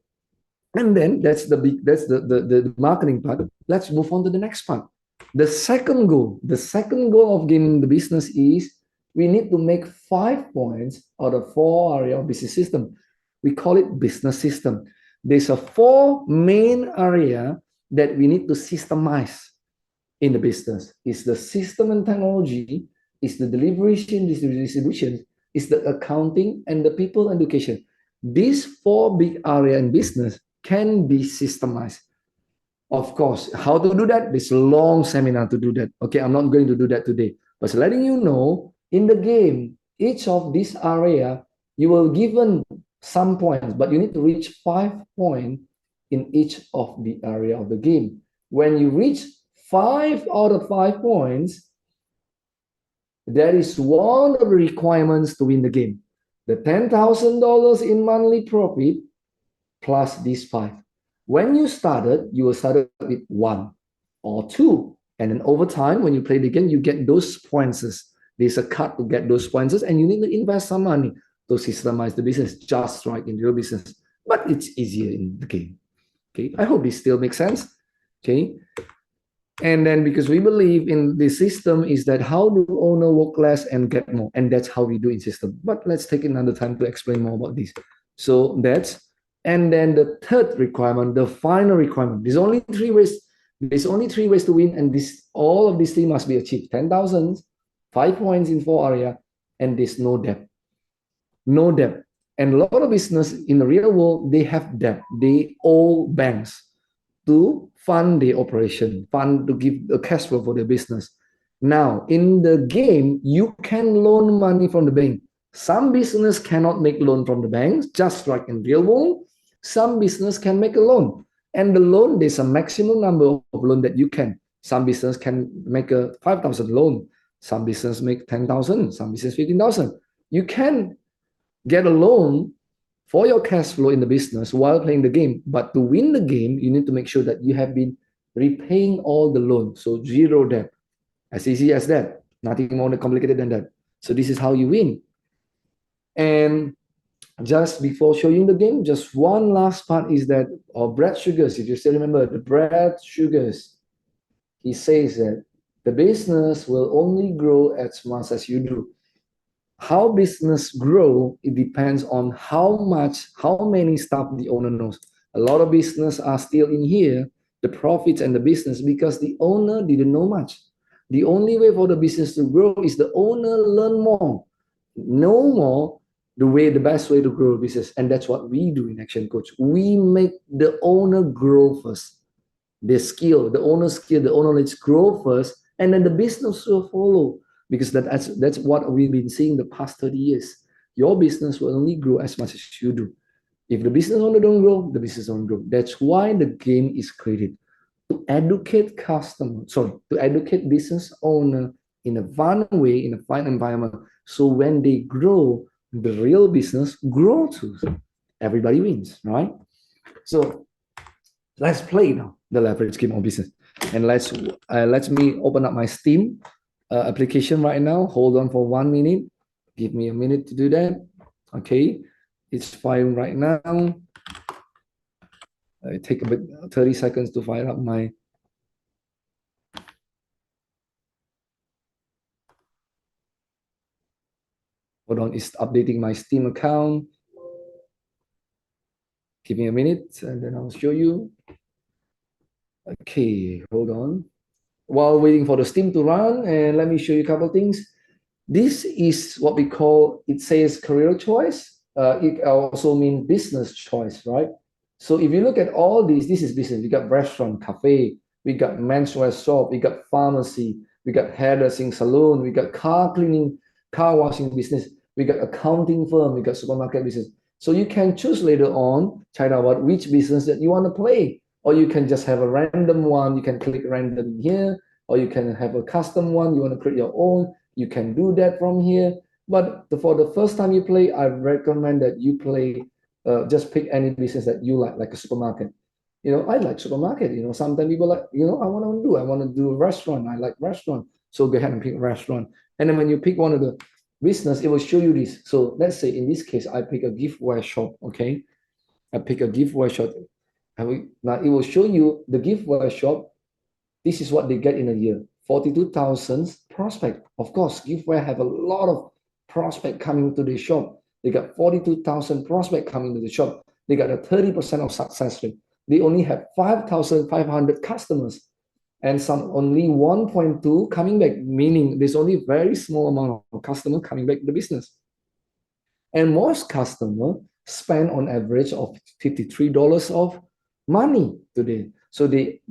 then that's the marketing part. Let's move on to the next part. The second goal of gaming the business is we need to make 5 points out of 4 area of business system. We call it business system. There's a 4 main area that we need to systemize in the business. It's the system and technology, it's the delivery and distribution, it's the accounting and the people education. These 4 big area in business can be systemized. Of course, how to do that? There's a long seminar to do that. Okay, I'm not going to do that today. But letting you know, in the game, each of these area, you will given some points, but you need to reach 5 points in each of the area of the game. When you reach 5 out of 5 points, that is one of the requirements to win the game. The $10,000 in monthly profit plus these 5. When you started, you will start with 1 or 2. And then over time, when you play the game, you get those points. There's a cut to get those points, and you need to invest some money to systemize the business just right in your business. But it's easier in the game. Okay, I hope this still makes sense. Okay. And then because we believe in the system is that how do owner work less and get more? And that's how we do in system. But let's take another time to explain more about this. So that's, and then the third requirement, the final requirement. There's only 3 ways. There's only 3 ways to win, and all of these 3 must be achieved. 10,000, 5 points in 4 area, and there's no debt. No debt. And a lot of business in the real world, they have debt. They owe banks to fund the operation, fund to give a cash flow for their business. Now, in the game, you can loan money from the bank. Some business cannot make loan from the banks, just like in real world. Some business can make a loan. And the loan, there's a maximum number of loan that you can. Some business can make a 5,000 loan. Some business make 10,000. Some business 15,000. You can get a loan for your cash flow in the business while playing the game. But to win the game, you need to make sure that you have been repaying all the loans. So 0 debt. As easy as that. Nothing more complicated than that. So this is how you win. And just before showing the game, just one last part is that Brad Sugars, if you still remember, the Brad Sugars, he says that the business will only grow as much as you do. How business grow, it depends on how many staff the owner knows. A lot of business are still in here the profits and the business because the owner didn't know much. The only way for the business to grow is the owner learn more, know more, the best way to grow a business. And that's what we do in Action Coach. We make the owner grow first. The skill, the owner let's grow first, and then the business will follow. Because that's what we've been seeing the past 30 years. Your business will only grow as much as you do. If the business owner don't grow, the business don't grow. That's why the game is created. To educate to educate business owner in a fun way, in a fun environment. So when they grow, the real business grow too. Everybody wins, right? So let's play now the leverage game of business. And let me open up my Steam application right now. Hold on for 1 minute. Give me a minute to do that. Okay, it's firing right now. It take a bit 30 seconds to fire up my. Hold on, it's updating my Steam account. Give me a minute and then I'll show you. Okay, hold on. While waiting for the Steam to run, and let me show you a couple of things. This is what we call, it says career choice. It also means business choice, right? So if you look at all these, this is business. We got restaurant, cafe, we got menswear shop, we got pharmacy, we got hairdressing salon, we got car cleaning, car washing business, we got accounting firm, we got supermarket business. So you can choose later on, China, what which business that you want to play. Or you can just have a random one. You can click random here, or you can have a custom one. You want to create your own. You can do that from here. But for the first time you play, I recommend that you play, just pick any business that you like a supermarket. You know, I like supermarket. You know, sometimes people like, you know, I want to do a restaurant. I like restaurant. So go ahead and pick a restaurant. And then when you pick one of the business, it will show you this. So let's say in this case, I pick a giftware shop. Okay, I pick a giftware shop. Now it will show you the giftware shop. This is what they get in a year: 42,000 prospect. Of course, giftware have a lot of prospect coming to the shop. They got 42,000 prospect coming to the shop. They got a 30% of success rate. They only have 5,500 customers, and some only 1.2 coming back. Meaning there's only very small amount of customer coming back to the business. And most customer spend on average of $53 of money today. So they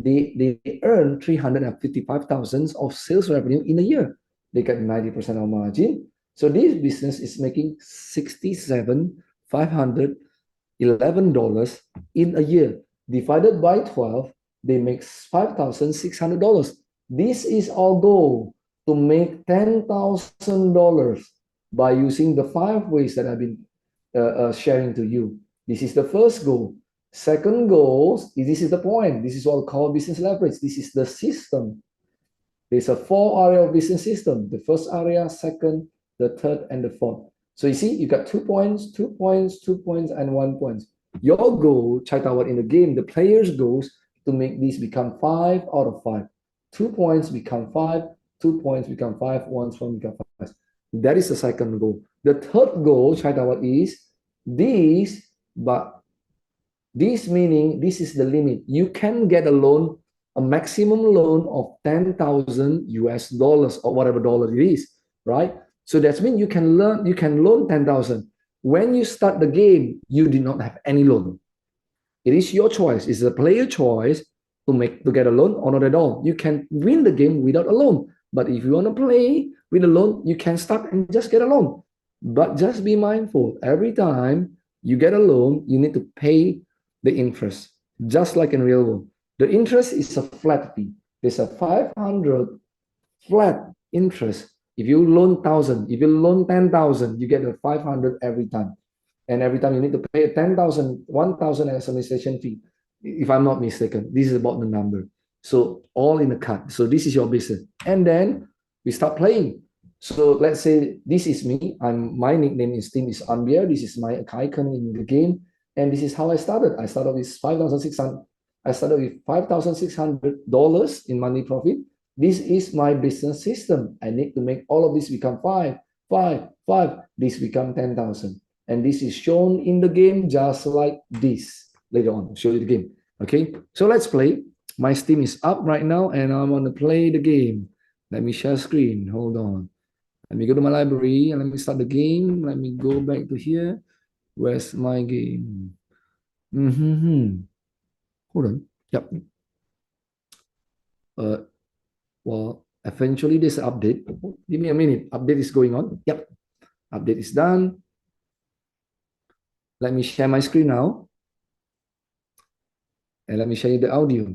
earn 355,000 of sales revenue in a year. They get 90% of margin. So this business is making $67,511 in a year. Divided by 12, they make $5,600. This is our goal, to make $10,000 by using the 5 ways that I've been sharing to you. This is the first goal. Second goal, this is the point. This is what we call business leverage. This is the system. There's a 4 area of business system. The first area, second, the third, and the fourth. So you see, you got 2 points, 2 points, 2 points, and 1 point. Your goal, check out what in the game, the player's goals to make these become 5 out of 5. 2 points become 5, 2 points become 5, 1 point become 5. That is the second goal. The third goal, check out what is this, but this meaning this is the limit. You can get a loan, a maximum loan of 10,000 US dollars or whatever dollar it is, right? So that means you can loan 10,000. When you start the game, you did not have any loan. It is your choice. It's a player choice to get a loan or not at all. You can win the game without a loan. But if you want to play with a loan, you can start and just get a loan. But just be mindful, every time you get a loan, you need to pay the interest, just like in real world. The interest is a flat fee. There's a 500 flat interest. If you loan 1,000, if you loan 10,000, you get a 500 every time. And every time you need to pay a 10,000, 1,000 as administration fee. If I'm not mistaken, this is about the number. So all in the cut. So this is your business. And then we start playing. So let's say this is me. My nickname is Tim is Ambier. This is my icon in the game. And this is how I started. I started with $5,600 in money profit. This is my business system. I need to make all of this become 5, 5, 5. This become 10,000. And this is shown in the game just like this. Later on, I'll show you the game. Okay, so let's play. my Steam is up right now and I want to play the game. Let me share screen. Hold on. Let me go to my library and let me start the game. Let me go back to here. Where's my game? Hold on. Yep. Well, eventually this update. Give me a minute. Update is going on. Yep. Update is done. Let me share my screen now. And let me show you the audio.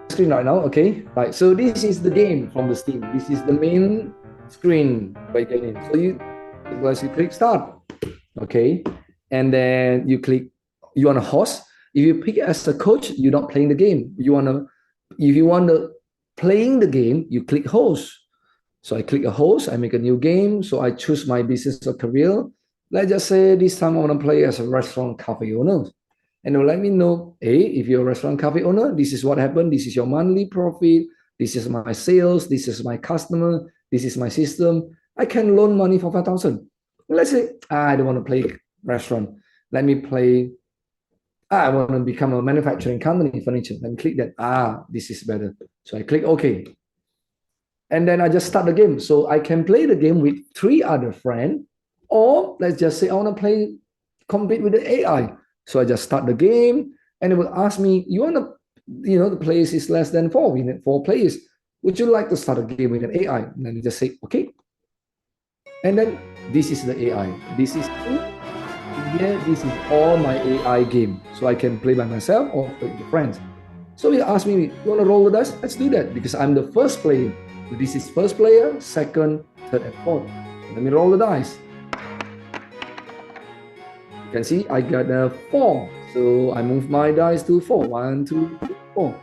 Screen right now, okay? Right. So this is the game from the Steam. This is the main screen by getting. So you click start. Okay. And then you want a host. If you pick as a coach, you're not playing the game. If you want to playing the game, you click host. So I click a host, I make a new game. So I choose my business or career. Let's just say this time I want to play as a restaurant cafe owner. And they'll let me know, hey, if you're a restaurant cafe owner, this is what happened. This is your monthly profit. This is my sales. This is my customer. This is my system. I can loan money for 5,000. Let's say I don't want to play restaurant. Let me play. I want to become a manufacturing company, furniture. Let me click that. This is better. So I click OK. And then I just start the game. So I can play the game with 3 other friends. Or let's just say I want to compete with the AI. So I just start the game and it will ask me, the place is less than 4. We need 4 players. Would you like to start a game with an AI? And then you just say, okay. And then this is the AI. This is all my AI game. So I can play by myself or play with friends. So he asked me, you want to roll the dice? Let's do that because I'm the first player. So this is first player, second, third, and fourth. Let me roll the dice. You can see I got a 4. So I move my dice to 4. 1, 2, 3, 4.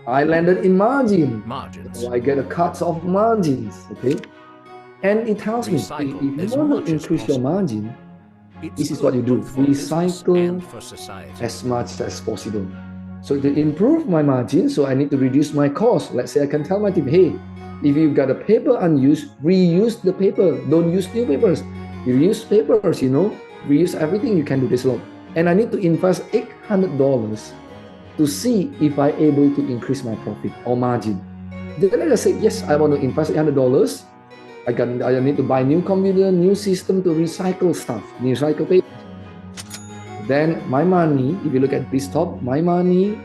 I landed in margins. So I get a cut of margins. Okay. And it tells me if you want to increase your margin, this is what you do. Recycle as much as possible. So to improve my margin, so I need to reduce my cost. Let's say I can tell my team, hey, if you've got a paper unused, reuse the paper. Don't use new papers. You use papers, reuse everything. You can do this loan. And I need to invest $800 to see if I'm able to increase my profit or margin. Then I just say, yes, I want to invest $800. I need to buy new computer, new system to recycle stuff, recycle paper. Then my money, if you look at this top, my money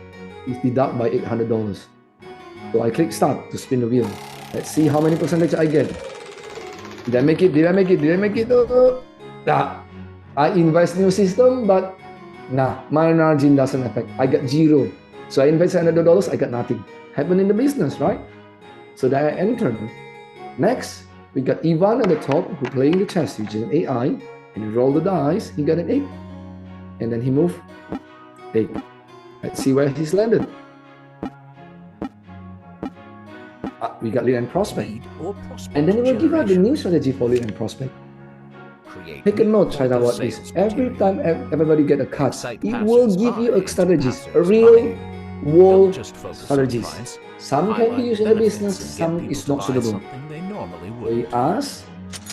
is deducted by $800. So I click start to spin the wheel. Let's see how many percentage I get. Did I make it? Did I make it? Did I make it? I invest new system, but my margin doesn't affect. I got 0. So I invest $100, I got nothing. Happened in the business, right? So then I enter. Next, we got Ivan at the top who playing the chess using an AI. And he rolled the dice, he got an 8. And then he moved 8. Let's see where he's landed. We got lead and prospect. And then it will give out the new strategy for lead and prospect. Take a note, try out what this. Every time everybody get a cut, it will give you a strategies, a real world strategies. Some can be used in the business, some is not suitable. We ask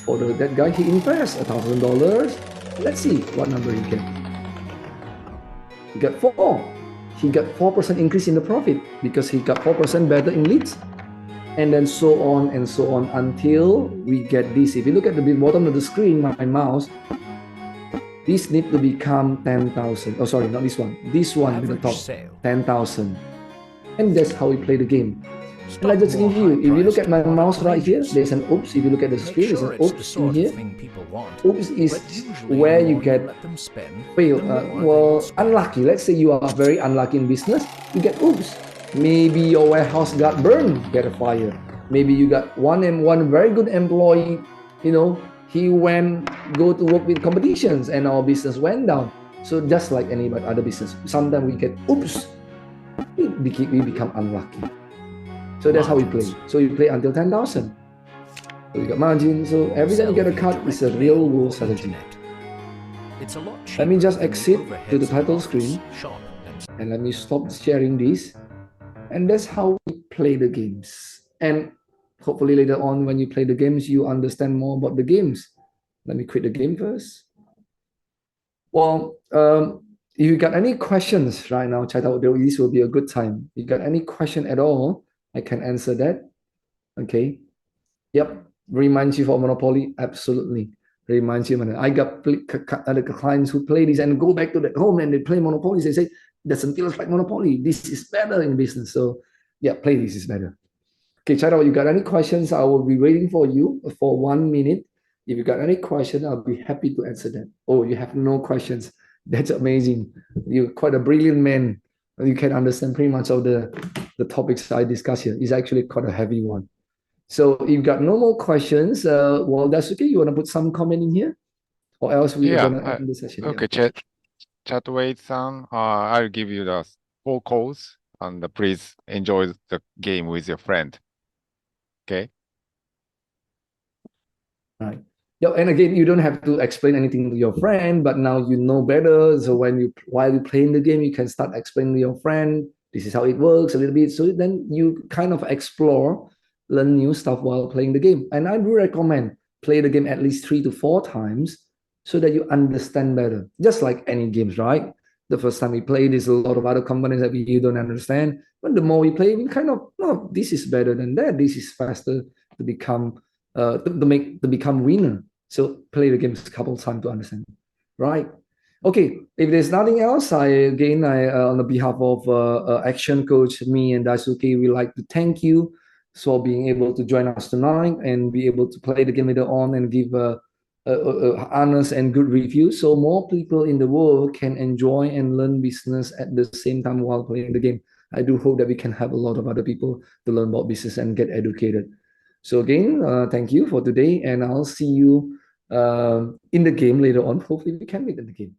for that guy, he invests $1,000. Let's see what number he get. He got 4. He got 4% increase in the profit because he got 4% better in leads. And then so on and so on until we get this. If you look at the bottom of the screen, my mouse, this need to become 10,000. Oh, sorry, not this one. This one at the top, 10,000. And that's how we play the game. And I just give you, if you look at my mouse right here, there's an oops. If you look at the screen, there's an oops in here. Oops is where you get unlucky. Let's say you are very unlucky in business, you get oops. Maybe your warehouse got burned, get a fire. Maybe you got one very good employee, he go to work with competitions and our business went down. So just like any other business, sometimes we get oops, we become unlucky. So that's how we play. So you play until 10,000. So you got margin. So every time you get a cut, it's a real world strategy. Let me just exit to the title screen and let me stop sharing this. And that's how we play the games. And hopefully later on when you play the games, you understand more about the games. Let me quit the game first. Well, If you got any questions right now, chat out, this will be a good time. If you got any question at all, I can answer that. Okay. Yep. Reminds you for Monopoly? Absolutely. Reminds you. I got clients who play this and go back to that home and they play Monopoly. They say, doesn't feel like Monopoly. This is better in business. So yeah, play this is better. Okay, Charo, you got any questions? I will be waiting for you for 1 minute. If you got any question, I'll be happy to answer them. Oh, you have no questions. That's amazing. You're quite a brilliant man. You can understand pretty much all the topics I discuss here. It's actually quite a heavy one. So if you've got no more questions, well, that's okay. You want to put some comment in here? Or else we are Yeah, going to end the session. okay, Chatway-san, I'll give you the 4 calls and please enjoy the game with your friend. Okay? Right. Yeah, and again, you don't have to explain anything to your friend, but now you know better. So while you're playing the game, you can start explaining to your friend, this is how it works a little bit. So then you kind of explore, learn new stuff while playing the game. And I do recommend play the game at least 3 to 4 times so that you understand better. Just like any games, right? The first time we play, there's a lot of other components that you don't understand. But the more we play, we kind of, no, this is better than that. This is faster to become to become winner. So play the games a couple of times to understand, right? Okay, if there's nothing else, I on the behalf of Action Coach, me and Daisuke, we like to thank you for being able to join us tonight and be able to play the game later on and give honest and good review, so more people in the world can enjoy and learn business at the same time while playing the game. I do hope that we can have a lot of other people to learn about business and get educated. So again, thank you for today, and I'll see you in the game later on. Hopefully, we can meet in the game.